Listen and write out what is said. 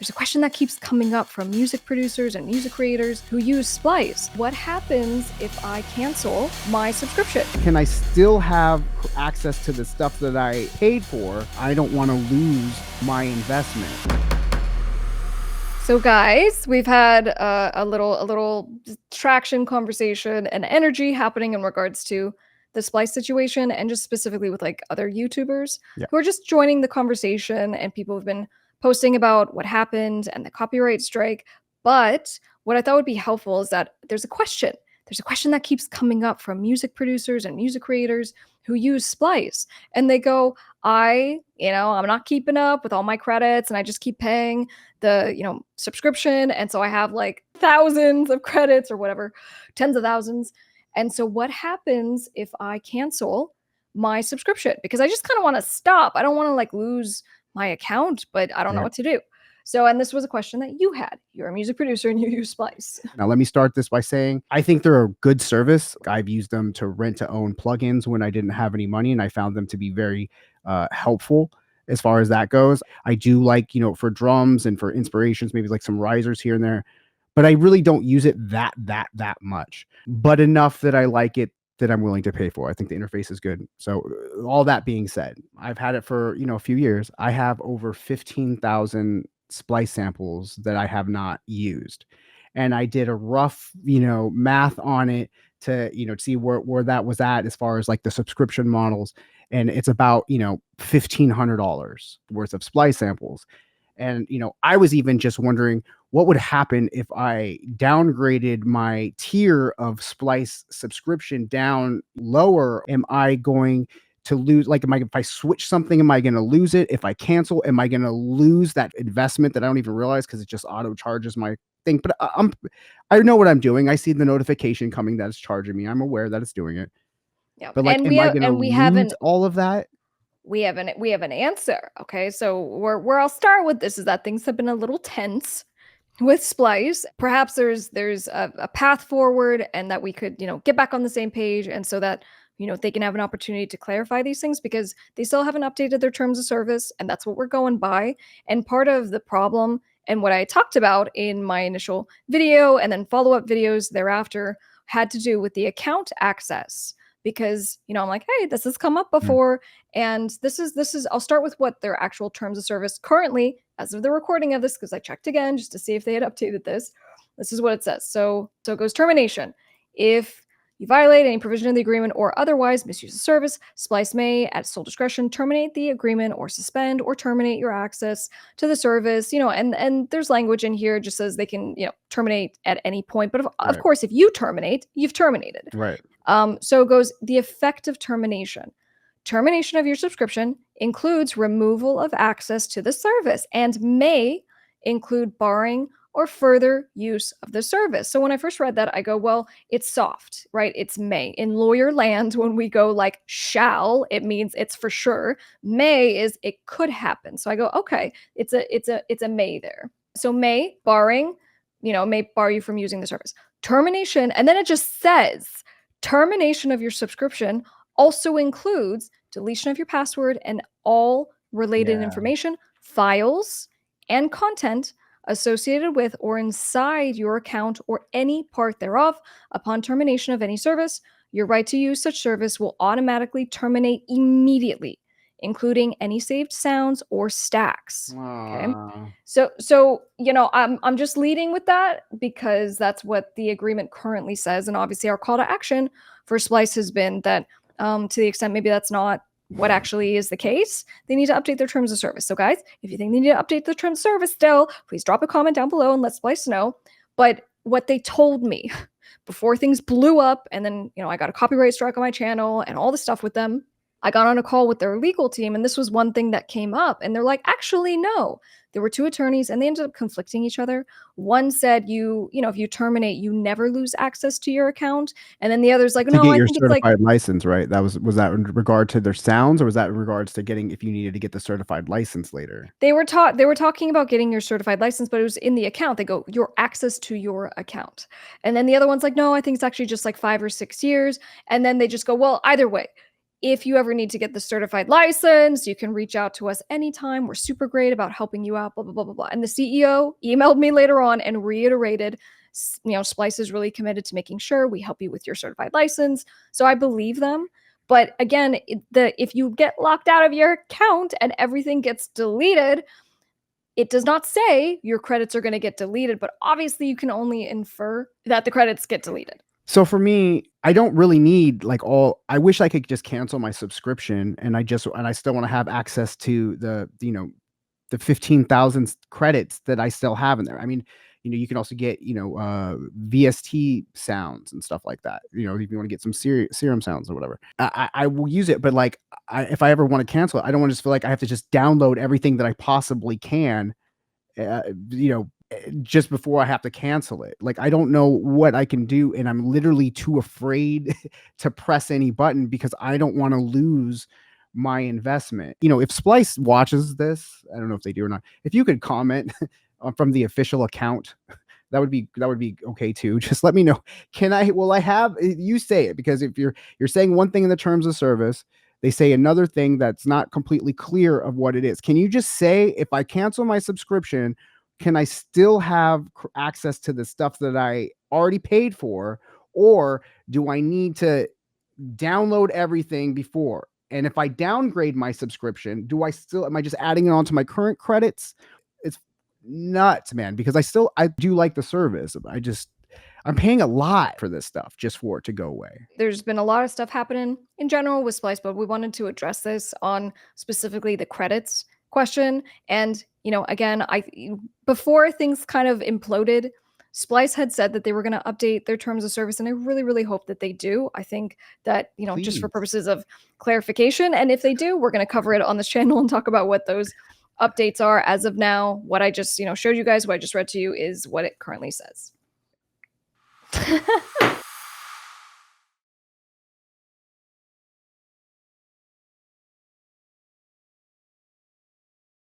There's a question that keeps coming up from music producers and music creators who use Splice. What happens if I cancel my subscription? Can I still have access to the stuff that I paid for? I don't want to lose my investment. So guys, we've had a little distraction conversation and energy happening in regards to the Splice situation, and just specifically with like other YouTubers who are just joining the conversation, and people have been posting about what happened and the copyright strike. But what I thought would be helpful is that there's a question. There's a question that keeps coming up from music producers and music creators who use Splice, and they go, I'm not keeping up with all my credits, and I just keep paying the subscription, and so I have like thousands of credits or whatever, tens of thousands. And so what happens if I cancel my subscription? Because I just kind of want to stop. I don't want to like lose my account, but I don't know what to do. So, and this was a question that you had. You're a music producer and you use Splice. Now, let me start this by saying I think they're a good service. I've used them to rent to own plugins when I didn't have any money, and I found them to be very helpful as far as that goes. I do like, for drums and for inspirations, maybe like some risers here and there, but I really don't use it that much, but enough that I like it that I'm willing to pay for. I think the interface is good. So all that being said, I've had it for, a few years. I have over 15,000 Splice samples that I have not used. And I did a rough, math on it to, see where that was at as far as like the subscription models. And it's about, $1,500 worth of Splice samples. And, I was even just wondering what would happen if I downgraded my tier of Splice subscription down lower. Am I going to lose? Like, if I switch something, am I going to lose it? If I cancel, am I going to lose that investment that I don't even realize because it just auto charges my thing? But I know what I'm doing. I see the notification coming that it's charging me. I'm aware that it's doing it. Yeah. But like, and am I going to lose all of that? We have an answer. Okay. So where I'll start with this is that things have been a little tense with Splice. Perhaps there's a path forward, and that we could, get back on the same page, and so that they can have an opportunity to clarify these things, because they still haven't updated their terms of service, and that's what we're going by. And part of the problem, and what I talked about in my initial video and then follow-up videos thereafter, had to do with the account access. Because I'm like, hey, this has come up before, and this is I'll start with what their actual terms of service currently, as of the recording of this, because I checked again just to see if they had updated this. This is what it says. So it goes: termination. If you violate any provision of the agreement or otherwise misuse the service, Splice may, at sole discretion, terminate the agreement or suspend or terminate your access to the service. And there's language in here just says they can, terminate at any point. But of course, if you terminate, you've terminated. Right. So it goes: the effect of termination. Termination of your subscription includes removal of access to the service and may include barring or further use of the service. So when I first read that, I go, well, it's soft, right? It's may. In lawyer land, when we go like shall, it means it's for sure. May is it could happen. So I go, okay, it's a may there. So may, barring, may bar you from using the service. Termination, and then it just says termination of your subscription also includes deletion of your password and all related information, files, and content associated with or inside your account or any part thereof. Upon termination of any service, your right to use such service will automatically terminate immediately, including any saved sounds or stacks. Okay. So I'm just leading with that because that's what the agreement currently says. And obviously our call to action for Splice has been that to the extent maybe that's not what actually is the case, they need to update their terms of service. So guys, if you think they need to update the terms of service still, please drop a comment down below and let Splice know. But what they told me before things blew up, and then I got a copyright strike on my channel and all the stuff with them, I got on a call with their legal team, and this was one thing that came up. And they're like, actually, no. There were two attorneys, and they ended up conflicting each other. One said, if you terminate, you never lose access to your account. And then the other's like, no, I think it's like certified license, right? Was that in regard to their sounds, or was that in regards to getting, if you needed to get the certified license later? They were talking about getting your certified license, but it was in the account. They go, your access to your account. And then the other one's like, no, I think it's actually just like 5 or 6 years. And then they just go, well, either way, if you ever need to get the certified license, you can reach out to us anytime. We're super great about helping you out, blah, blah, blah, blah, blah. And the CEO emailed me later on and reiterated, Splice is really committed to making sure we help you with your certified license. So I believe them. But again, if you get locked out of your account and everything gets deleted, it does not say your credits are going to get deleted, but obviously you can only infer that the credits get deleted. So for me, I don't really need like I wish I could just cancel my subscription and I still want to have access to the 15,000 credits that I still have in there. I mean, you can also get, VST sounds and stuff like that. If you want to get some serum sounds or whatever, I will use it. But like, if I ever want to cancel it, I don't want to just feel like I have to just download everything that I possibly can, just before I have to cancel it. Like, I don't know what I can do. And I'm literally too afraid to press any button because I don't want to lose my investment. If Splice watches this, I don't know if they do or not. If you could comment from the official account, that would be okay too. Just let me know. Will I have, you say it, because if you're saying one thing in the terms of service, they say another thing that's not completely clear of what it is. Can you just say, if I cancel my subscription, can I still have access to the stuff that I already paid for, or do I need to download everything before? And if I downgrade my subscription, am I just adding it onto my current credits? It's nuts, man, because I do like the service. I'm paying a lot for this stuff just for it to go away. There's been a lot of stuff happening in general with Splice, but we wanted to address this on specifically the credits question. And, again, before things kind of imploded, Splice had said that they were going to update their terms of service, and I really, really hope that they do. I think that, just for Please. purposes of clarification, and if they do, we're going to cover it on this channel and talk about what those updates are. As of now, what I just, showed you guys, what I just read to you, is what it currently says.